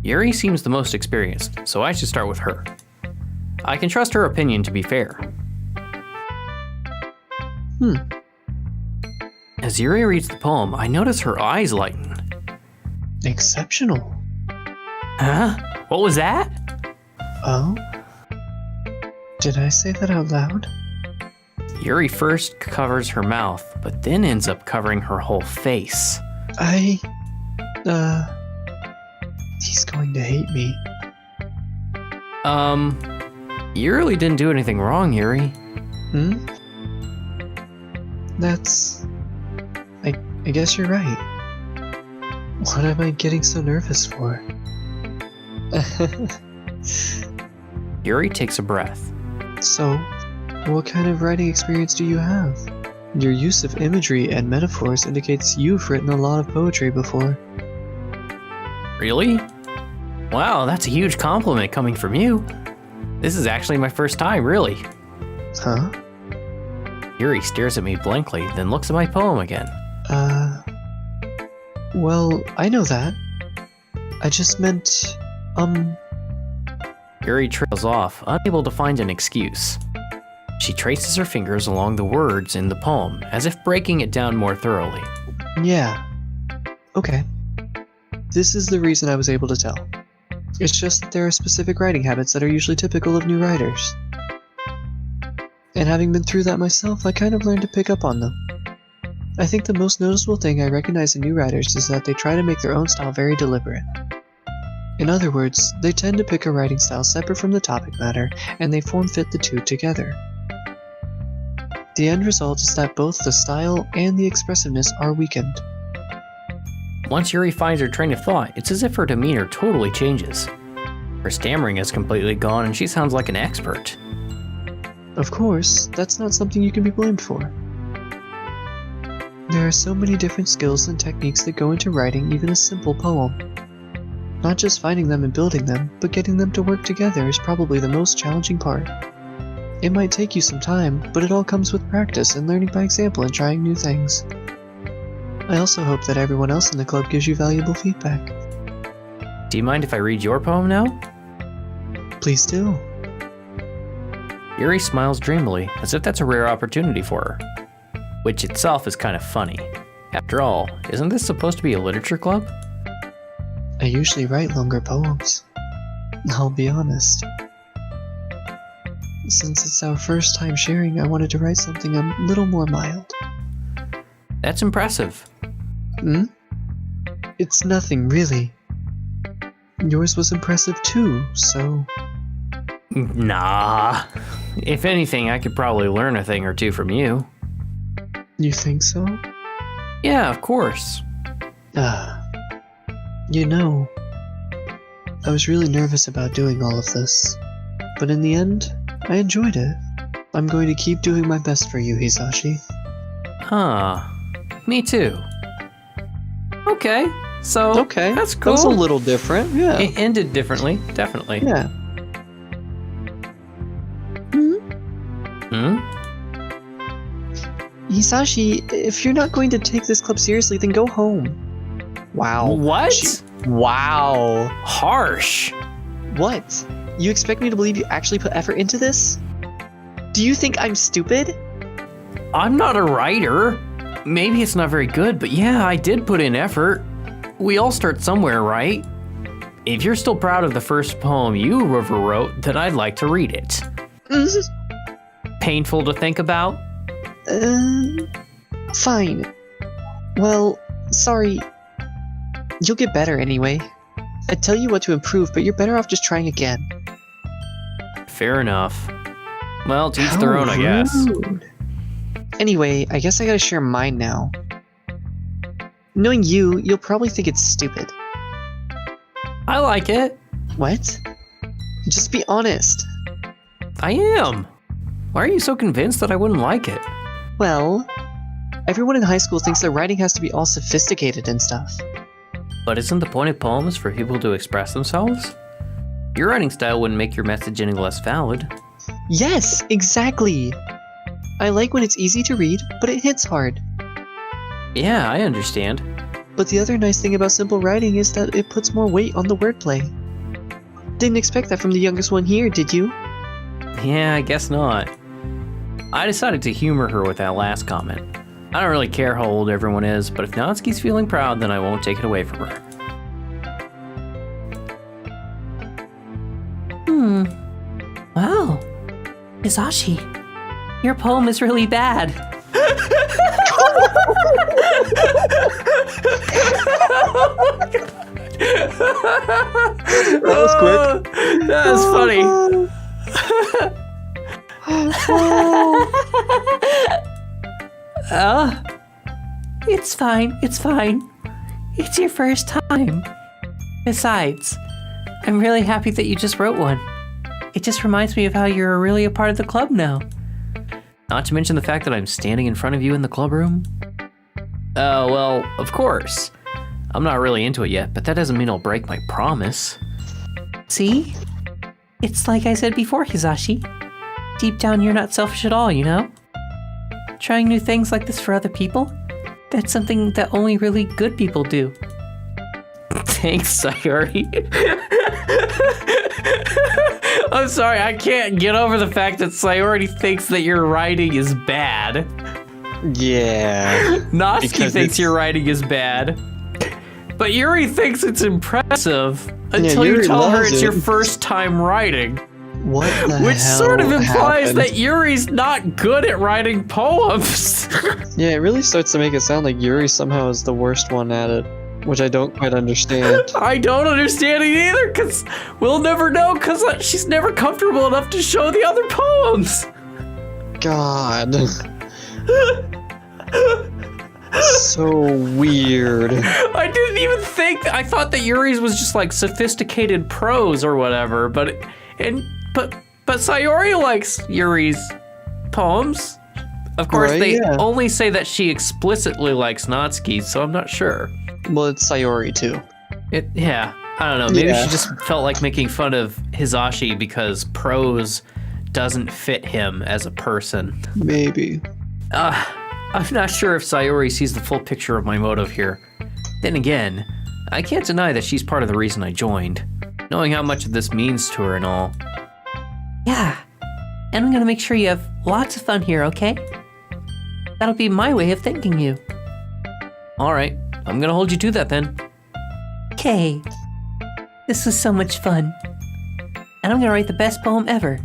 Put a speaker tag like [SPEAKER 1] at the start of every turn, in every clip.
[SPEAKER 1] Yuri seems the most experienced, so I should start with her. I can trust her opinion to be fair. As Yuri reads the poem, I notice her eyes lighten.
[SPEAKER 2] Exceptional.
[SPEAKER 1] Huh? What was that?
[SPEAKER 2] Oh? Did I say that out loud?
[SPEAKER 1] Yuri first covers her mouth, but then ends up covering her whole face.
[SPEAKER 2] He's going to hate me.
[SPEAKER 1] You really didn't do anything wrong, Yuri.
[SPEAKER 2] I guess you're right. What am I getting so nervous for?
[SPEAKER 1] Yuri takes a breath.
[SPEAKER 2] So, what kind of writing experience do you have? Your use of imagery and metaphors indicates you've written a lot of poetry before.
[SPEAKER 1] Really? Wow, that's a huge compliment coming from you. This is actually my first time, really.
[SPEAKER 2] Huh?
[SPEAKER 1] Yuri stares at me blankly, then looks at my poem again.
[SPEAKER 2] Well, I know that. I just meant,
[SPEAKER 1] Yuri trails off, unable to find an excuse. She traces her fingers along the words in the poem, as if breaking it down more thoroughly.
[SPEAKER 2] Yeah. Okay. This is the reason I was able to tell. It's just that there are specific writing habits that are usually typical of new writers. And having been through that myself, I kind of learned to pick up on them. I think the most noticeable thing I recognize in new writers is that they try to make their own style very deliberate. In other words, they tend to pick a writing style separate from the topic matter, and they form-fit the two together. The end result is that both the style and the expressiveness are weakened.
[SPEAKER 1] Once Yuri finds her train of thought, it's as if her demeanor totally changes. Her stammering is completely gone and she sounds like an expert.
[SPEAKER 2] Of course, that's not something you can be blamed for. There are so many different skills and techniques that go into writing even a simple poem. Not just finding them and building them, but getting them to work together is probably the most challenging part. It might take you some time, but it all comes with practice and learning by example and trying new things. I also hope that everyone else in the club gives you valuable feedback.
[SPEAKER 1] Do you mind if I read your poem now?
[SPEAKER 2] Please do.
[SPEAKER 1] Yuri smiles dreamily, as if that's a rare opportunity for her. Which itself is kind of funny. After all, isn't this supposed to be a literature club?
[SPEAKER 2] I usually write longer poems. I'll be honest. Since it's our first time sharing, I wanted to write something a little more mild.
[SPEAKER 1] That's impressive.
[SPEAKER 2] It's nothing, really. Yours was impressive too, so...
[SPEAKER 1] Nah. If anything, I could probably learn a thing or two from you.
[SPEAKER 2] You think so?
[SPEAKER 1] Yeah, of course.
[SPEAKER 2] You know, I was really nervous about doing all of this, but in the end, I enjoyed it. I'm going to keep doing my best for you, Hizashi.
[SPEAKER 1] Huh. Me too. Okay, so
[SPEAKER 2] Okay,
[SPEAKER 1] that's cool.
[SPEAKER 2] That's a little different, yeah.
[SPEAKER 1] It ended differently, definitely.
[SPEAKER 2] Yeah. Hizashi, if you're not going to take this club seriously, then go home. Wow.
[SPEAKER 1] What?
[SPEAKER 2] Wow.
[SPEAKER 1] Harsh.
[SPEAKER 2] What? You expect me to believe you actually put effort into this? Do you think I'm stupid?
[SPEAKER 1] I'm not a writer. Maybe it's not very good, but yeah, I did put in effort. We all start somewhere, right? If you're still proud of the first poem you ever wrote, then I'd like to read it. Painful to think about?
[SPEAKER 2] Fine. Well, sorry. You'll get better anyway. I'd tell you what to improve, but you're better off just trying again.
[SPEAKER 1] Fair enough. Well, to each their own, I guess.
[SPEAKER 2] Rude. Anyway, I guess I gotta share mine now. Knowing you, you'll probably think it's stupid.
[SPEAKER 1] I like it.
[SPEAKER 2] What? Just be honest.
[SPEAKER 1] I am. Why are you so convinced that I wouldn't like it?
[SPEAKER 2] Well, everyone in high school thinks that writing has to be all sophisticated and stuff.
[SPEAKER 1] But isn't the point of poems for people to express themselves? Your writing style wouldn't make your message any less valid.
[SPEAKER 2] Yes, exactly. I like when it's easy to read, but it hits hard.
[SPEAKER 1] Yeah, I understand.
[SPEAKER 2] But the other nice thing about simple writing is that it puts more weight on the wordplay. Didn't expect that from the youngest one here, did you?
[SPEAKER 1] Yeah, I guess not. I decided to humor her with that last comment. I don't really care how old everyone is, but if Natsuki's feeling proud, then I won't take it away from her.
[SPEAKER 3] Wow. Hizashi, your poem is really bad.
[SPEAKER 2] That was quick.
[SPEAKER 1] That was funny.
[SPEAKER 3] It's fine. It's your first time. Besides, I'm really happy that you just wrote one. It just reminds me of how you're really a part of the club now.
[SPEAKER 1] Not to mention the fact that I'm standing in front of you in the club room. Well, of course. I'm not really into it yet, but that doesn't mean I'll break my promise.
[SPEAKER 3] See? It's like I said before, Hizashi. Deep down, you're not selfish at all, you know? Trying new things like this for other people? That's something that only really good people do.
[SPEAKER 1] Thanks, Sayori. I'm sorry, I can't get over the fact that Sayori thinks that your writing is bad.
[SPEAKER 2] Yeah.
[SPEAKER 1] Natsuki thinks your writing is bad. But Yuri thinks it's impressive until you tell her it's your first time writing.
[SPEAKER 2] What the
[SPEAKER 1] Which
[SPEAKER 2] hell
[SPEAKER 1] sort of implies
[SPEAKER 2] happened?
[SPEAKER 1] that Yuri's not good at writing poems.
[SPEAKER 2] Yeah, it really starts to make it sound like Yuri somehow is the worst one at it, which I don't quite understand.
[SPEAKER 1] I don't understand it either, because we'll never know, because she's never comfortable enough to show the other poems.
[SPEAKER 2] God. So weird.
[SPEAKER 1] I didn't even think, I thought that Yuri's was just like sophisticated prose or whatever, but Sayori likes Yuri's poems. Of course,
[SPEAKER 2] Right,
[SPEAKER 1] they
[SPEAKER 2] yeah.
[SPEAKER 1] only say that she explicitly likes Natsuki's, so I'm not sure.
[SPEAKER 2] Well, it's Sayori too.
[SPEAKER 1] Yeah, I don't know. Maybe
[SPEAKER 2] Yeah.
[SPEAKER 1] she just felt like making fun of Hizashi because prose doesn't fit him as a person.
[SPEAKER 2] Maybe.
[SPEAKER 1] I'm not sure if Sayori sees the full picture of my motive here. Then again, I can't deny that she's part of the reason I joined, knowing how much of this means to her and all.
[SPEAKER 3] Yeah. And I'm gonna make sure you have lots of fun here, okay? That'll be my way of thanking you.
[SPEAKER 1] All right, I'm gonna hold you to that then.
[SPEAKER 3] Okay. This was so much fun. And I'm gonna write the best poem ever.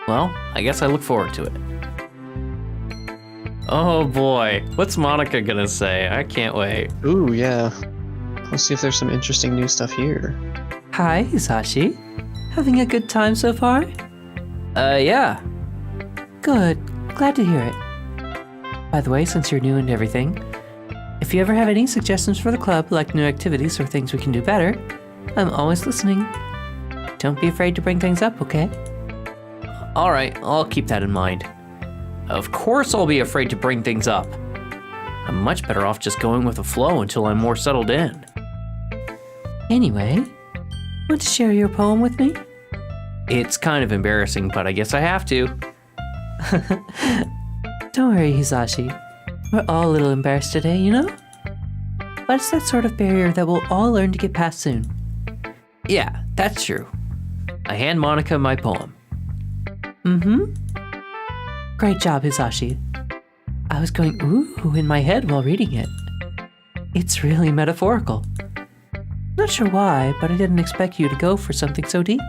[SPEAKER 1] Well, I guess I look forward to it. Oh boy, what's Monica gonna say? I can't wait.
[SPEAKER 2] Ooh, yeah. Let's see if there's some interesting new stuff here.
[SPEAKER 3] Hi, Hizashi. Having a good time so far?
[SPEAKER 1] Yeah.
[SPEAKER 3] Good. Glad to hear it. By the way, since you're new and everything, if you ever have any suggestions for the club, like new activities or things we can do better, I'm always listening. Don't be afraid to bring things up, okay?
[SPEAKER 1] All right, I'll keep that in mind. Of course I'll be afraid to bring things up. I'm much better off just going with the flow until I'm more settled in.
[SPEAKER 3] Anyway, want to share your poem with me?
[SPEAKER 1] It's kind of embarrassing, but I guess I have to.
[SPEAKER 3] Don't worry, Hizashi. We're all a little embarrassed today, you know? But it's that sort of barrier that we'll all learn to get past soon.
[SPEAKER 1] Yeah, that's true. I hand Monica my poem.
[SPEAKER 3] Great job, Hizashi. I was going ooh in my head while reading it. It's really metaphorical. Not sure why, but I didn't expect you to go for something so deep.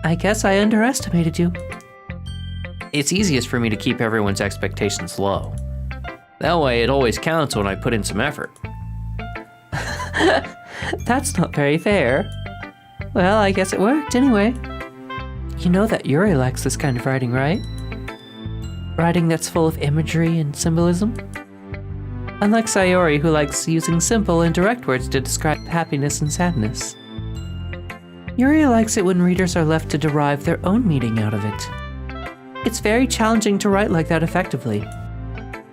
[SPEAKER 3] I guess I underestimated you.
[SPEAKER 1] It's easiest for me to keep everyone's expectations low. That way it always counts when I put in some effort.
[SPEAKER 3] That's not very fair. Well, I guess it worked anyway. You know that Yuri likes this kind of writing, right? Writing that's full of imagery and symbolism. Unlike Sayori, who likes using simple and direct words to describe happiness and sadness. Yuri likes it when readers are left to derive their own meaning out of it. It's very challenging to write like that effectively,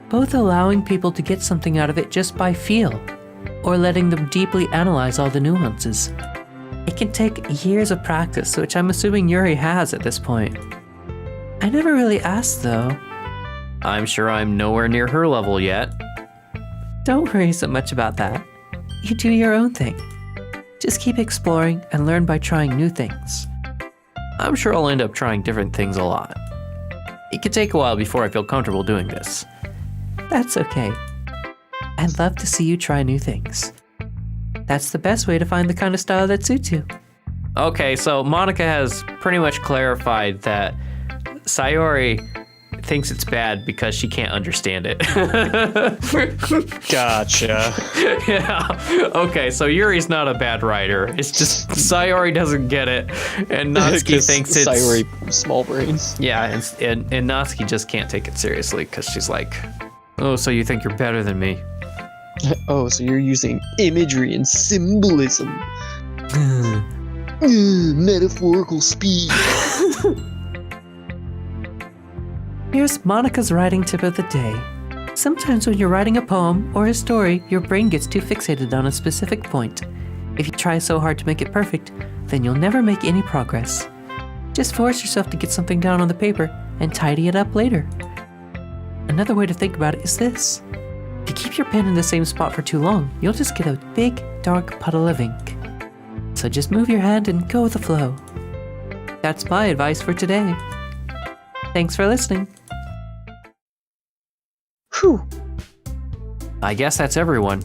[SPEAKER 3] both allowing people to get something out of it just by feel, or letting them deeply analyze all the nuances. It can take years of practice, which I'm assuming Yuri has at this point. I never really asked though.
[SPEAKER 1] I'm sure I'm nowhere near her level yet.
[SPEAKER 3] Don't worry so much about that. You do your own thing. Just keep exploring and learn by trying new things.
[SPEAKER 1] I'm sure I'll end up trying different things a lot. It could take a while before I feel comfortable doing this.
[SPEAKER 3] That's okay. I'd love to see you try new things. That's the best way to find the kind of style that suits you.
[SPEAKER 1] Okay, so Monica has pretty much clarified that Sayori thinks it's bad because she can't understand it.
[SPEAKER 2] Gotcha.
[SPEAKER 1] Yeah. Okay, so Yuri's not a bad writer. It's just Sayori doesn't get it, and Natsuki thinks it's...
[SPEAKER 2] Sayori, small brains.
[SPEAKER 1] Yeah, and Natsuki just can't take it seriously because she's like, oh, so you think you're better than me?
[SPEAKER 2] Oh, so you're using imagery and symbolism. Metaphorical speech.
[SPEAKER 3] Here's Monica's writing tip of the day. Sometimes when you're writing a poem or a story, your brain gets too fixated on a specific point. If you try so hard to make it perfect, then you'll never make any progress. Just force yourself to get something down on the paper and tidy it up later. Another way to think about it is this. If you keep your pen in the same spot for too long, you'll just get a big, dark puddle of ink. So just move your hand and go with the flow. That's my advice for today. Thanks for listening.
[SPEAKER 2] Whew.
[SPEAKER 1] I guess that's everyone.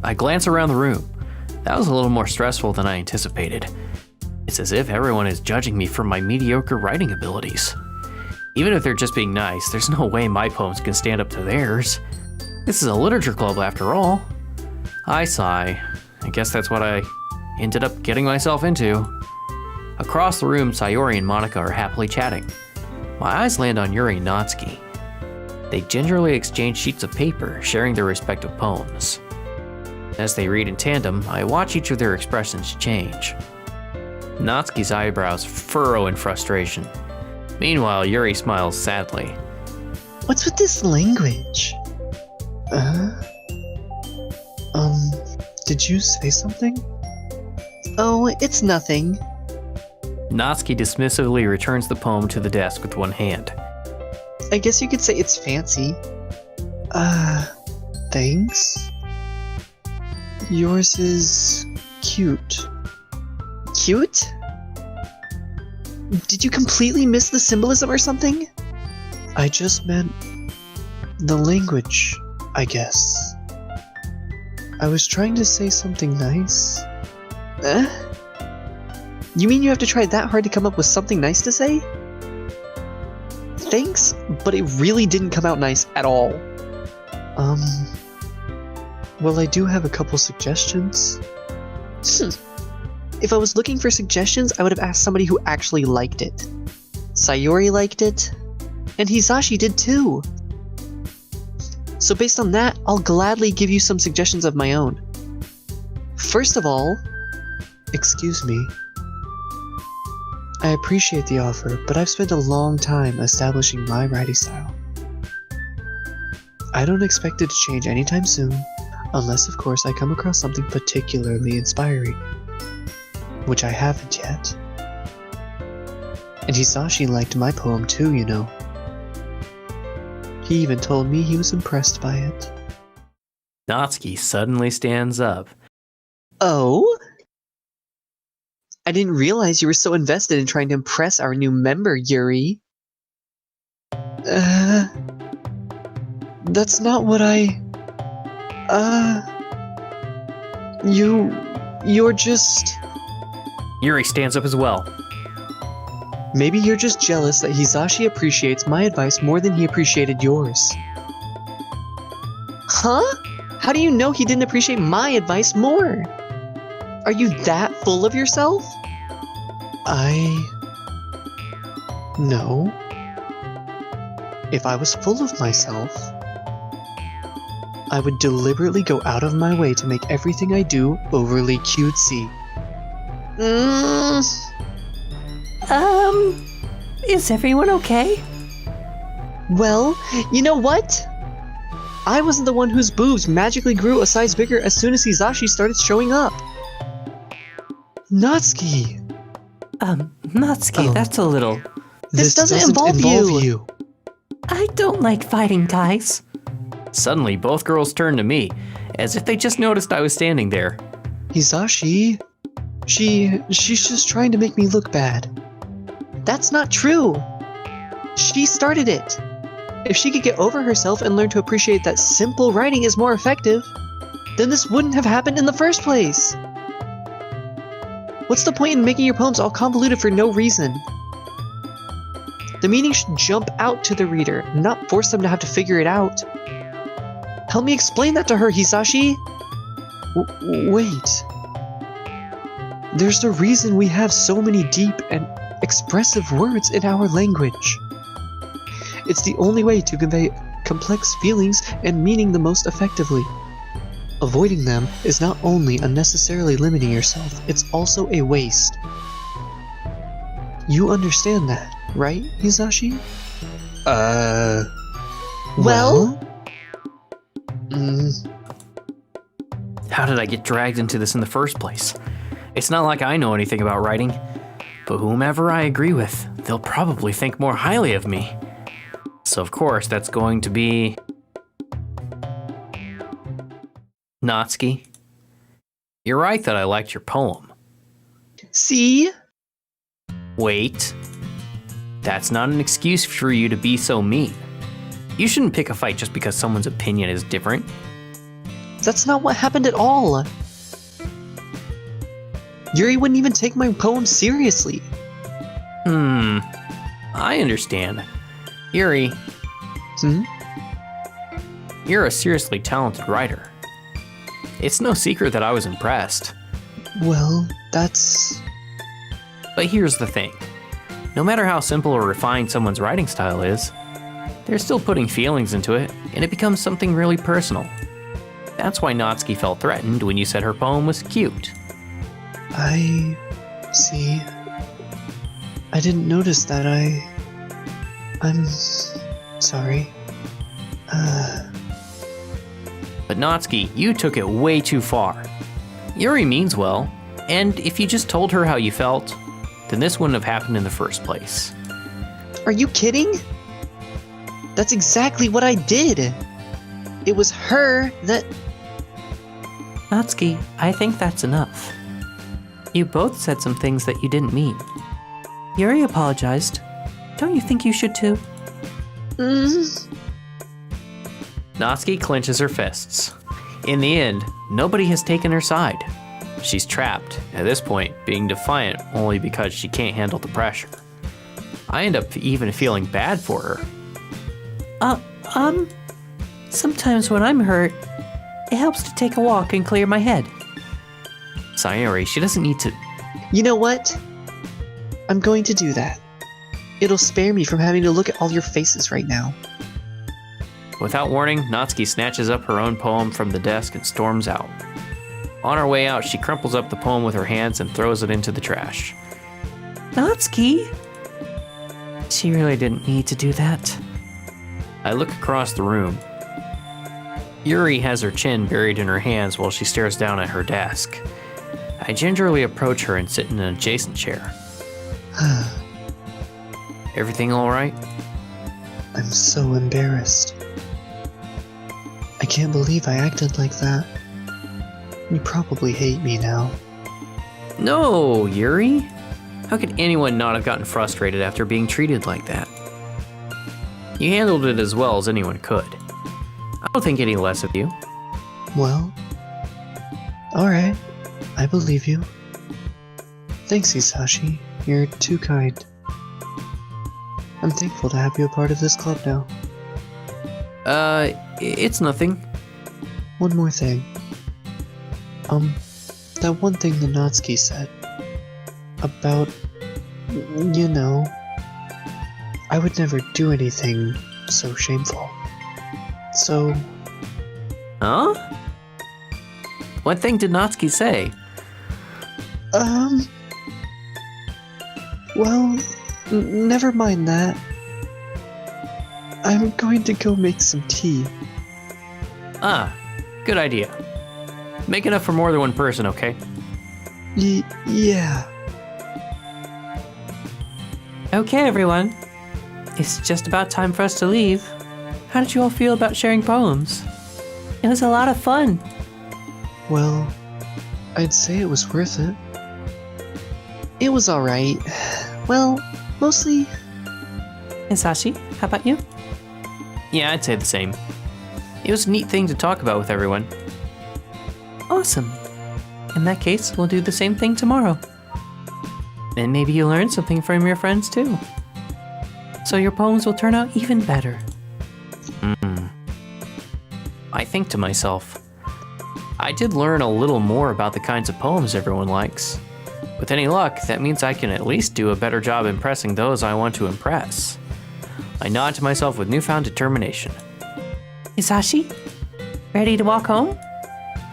[SPEAKER 1] I glance around the room. That was a little more stressful than I anticipated. It's as if everyone is judging me for my mediocre writing abilities. Even if they're just being nice, there's no way my poems can stand up to theirs. This is a literature club after all. I sigh. I guess that's what I ended up getting myself into. Across the room, Sayori and Monica are happily chatting. My eyes land on Yuri and Natsuki. They gingerly exchange sheets of paper, sharing their respective poems. As they read in tandem, I watch each of their expressions change. Natsuki's eyebrows furrow in frustration. Meanwhile, Yuri smiles sadly.
[SPEAKER 2] What's with this language? Did you say something? Oh, it's nothing.
[SPEAKER 1] Natsuki dismissively returns the poem to the desk with one hand.
[SPEAKER 2] I guess you could say it's fancy. Thanks? Yours is cute. Cute? Did you completely miss the symbolism or something? I just meant the language, I guess. I was trying to say something nice. You mean you have to try that hard to come up with something nice to say? Thanks, but it really didn't come out nice at all. Well, I do have a couple suggestions. If I was looking for suggestions, I would have asked somebody who actually liked it. Sayori liked it, and Hizashi did too. So based on that, I'll gladly give you some suggestions of my own. First of all, excuse me. I appreciate the offer, but I've spent a long time establishing my writing style. I don't expect it to change anytime soon, unless of course I come across something particularly inspiring. Which I haven't yet. And Hizashi liked my poem too, you know. He even told me he was impressed by it.
[SPEAKER 1] Natsuki suddenly stands up.
[SPEAKER 2] Oh? I didn't realize you were so invested in trying to impress our new member, Yuri. That's not what You're just...
[SPEAKER 1] Yuri stands up as well.
[SPEAKER 2] Maybe you're just jealous that Hizashi appreciates my advice more than he appreciated yours. Huh? How do you know he didn't appreciate my advice more? Are you that full of yourself? No. If I was full of myself, I would deliberately go out of my way to make everything I do overly cutesy.
[SPEAKER 3] Is everyone okay?
[SPEAKER 2] Well, you know what? I wasn't the one whose boobs magically grew a size bigger as soon as Hizashi started showing up. Natsuki!
[SPEAKER 3] Natsuki, that's a little...
[SPEAKER 2] This doesn't involve you!
[SPEAKER 3] I don't like fighting, guys.
[SPEAKER 1] Suddenly, both girls turned to me, as if they just noticed I was standing there.
[SPEAKER 2] Hizashi, she's just trying to make me look bad. That's not true. She started it. If she could get over herself and learn to appreciate that simple writing is more effective, then this wouldn't have happened in the first place. What's the point in making your poems all convoluted for no reason? The meaning should jump out to the reader, not force them to have to figure it out. Help me explain that to her, Hizashi! Wait. There's a reason we have so many deep and expressive words in our language. It's the only way to convey complex feelings and meaning the most effectively. Avoiding them is not only unnecessarily limiting yourself, it's also a waste. You understand that, right, Hizashi? Well?
[SPEAKER 1] How did I get dragged into this in the first place? It's not like I know anything about writing, but whomever I agree with, they'll probably think more highly of me. So of course, that's going to be... Natsuki. You're right that I liked your poem.
[SPEAKER 2] See?
[SPEAKER 1] Wait. That's not an excuse for you to be so mean. You shouldn't pick a fight just because someone's opinion is different.
[SPEAKER 2] That's not what happened at all. Yuri wouldn't even take my poem seriously.
[SPEAKER 1] I understand. Yuri.
[SPEAKER 2] Hmm?
[SPEAKER 1] You're a seriously talented writer. It's no secret that I was impressed.
[SPEAKER 2] Well, that's...
[SPEAKER 1] But here's the thing. No matter how simple or refined someone's writing style is, they're still putting feelings into it, and it becomes something really personal. That's why Natsuki felt threatened when you said her poem was cute.
[SPEAKER 2] I... see. I didn't notice that. I'm... sorry.
[SPEAKER 1] But Natsuki, you took it way too far. Yuri means well, and if you just told her how you felt, then this wouldn't have happened in the first place.
[SPEAKER 2] Are you kidding? That's exactly what I did. It was her that...
[SPEAKER 3] Natsuki, I think that's enough. You both said some things that you didn't mean. Yuri apologized. Don't you think you should too?
[SPEAKER 1] Natsuki clenches her fists. In the end, nobody has taken her side. She's trapped, at this point, being defiant only because she can't handle the pressure. I end up even feeling bad for her.
[SPEAKER 3] Sometimes when I'm hurt, it helps to take a walk and clear my head.
[SPEAKER 1] Sayori, she doesn't need to...
[SPEAKER 2] You know what? I'm going to do that. It'll spare me from having to look at all your faces right now.
[SPEAKER 1] Without warning, Natsuki snatches up her own poem from the desk and storms out. On her way out, she crumples up the poem with her hands and throws it into the trash.
[SPEAKER 3] Natsuki? She really didn't need to do that.
[SPEAKER 1] I look across the room. Yuri has her chin buried in her hands while she stares down at her desk. I gingerly approach her and sit in an adjacent chair. Everything all right?
[SPEAKER 2] I'm so embarrassed. I can't believe I acted like that. You probably hate me now.
[SPEAKER 1] No, Yuri. How could anyone not have gotten frustrated after being treated like that? You handled it as well as anyone could. I don't think any less of you.
[SPEAKER 2] Well, alright. I believe you. Thanks, Hizashi. You're too kind. I'm thankful to have you a part of this club now.
[SPEAKER 1] It's nothing.
[SPEAKER 2] One more thing. That one thing that Natsuki said. About, you know, I would never do anything so shameful. So...
[SPEAKER 1] Huh? What thing did Natsuki say?
[SPEAKER 2] Well, never mind that. I'm going to go make some tea.
[SPEAKER 1] Ah, good idea. Make enough for more than one person, okay?
[SPEAKER 2] Yeah.
[SPEAKER 3] Okay, everyone. It's just about time for us to leave. How did you all feel about sharing poems? It was a lot of fun.
[SPEAKER 2] Well, I'd say it was worth it. It was alright. Well, mostly.
[SPEAKER 3] Hizashi, how about you?
[SPEAKER 1] Yeah, I'd say the same. It was a neat thing to talk about with everyone.
[SPEAKER 3] Awesome. In that case, we'll do the same thing tomorrow. And maybe you'll learn something from your friends too. So your poems will turn out even better.
[SPEAKER 1] I think to myself, I did learn a little more about the kinds of poems everyone likes. With any luck, that means I can at least do a better job impressing those I want to impress. I nod to myself with newfound determination.
[SPEAKER 3] Hizashi, ready to walk home?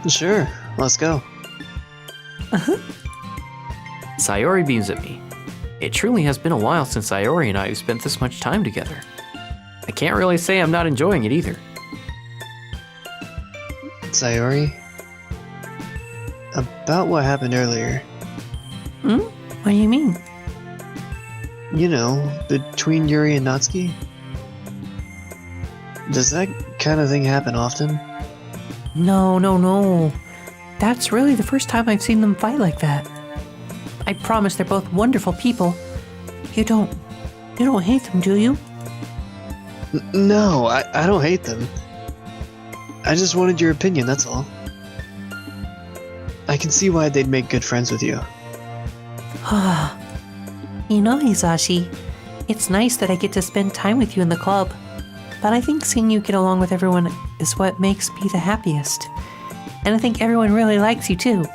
[SPEAKER 2] Sure, let's go.
[SPEAKER 1] Sayori beams at me. It truly has been a while since Sayori and I have spent this much time together. I can't really say I'm not enjoying it either.
[SPEAKER 2] Sayori? About what happened earlier.
[SPEAKER 3] What do you mean?
[SPEAKER 2] You know, between Yuri and Natsuki? Does that kind of thing happen often?
[SPEAKER 3] No. That's really the first time I've seen them fight like that. I promise they're both wonderful people. You don't hate them, do you?
[SPEAKER 2] No, I don't hate them. I just wanted your opinion, that's all. I can see why they'd make good friends with you.
[SPEAKER 3] You know, Hizashi, it's nice that I get to spend time with you in the club. But I think seeing you get along with everyone is what makes me the happiest. And I think everyone really likes you too.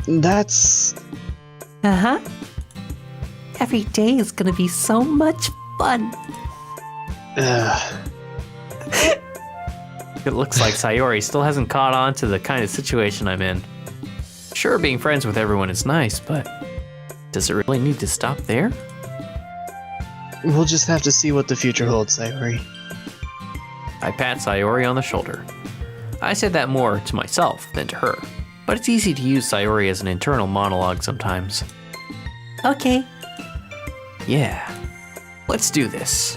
[SPEAKER 2] That's...
[SPEAKER 3] Uh-huh. Every day is gonna be so much fun.
[SPEAKER 1] It looks like Sayori still hasn't caught on to the kind of situation I'm in. Sure, being friends with everyone is nice, but does it really need to stop there?
[SPEAKER 2] We'll just have to see what the future holds, Sayori.
[SPEAKER 1] I pat Sayori on the shoulder. I said that more to myself than to her, but it's easy to use Sayori as an internal monologue sometimes.
[SPEAKER 3] Okay.
[SPEAKER 1] Yeah, let's do this.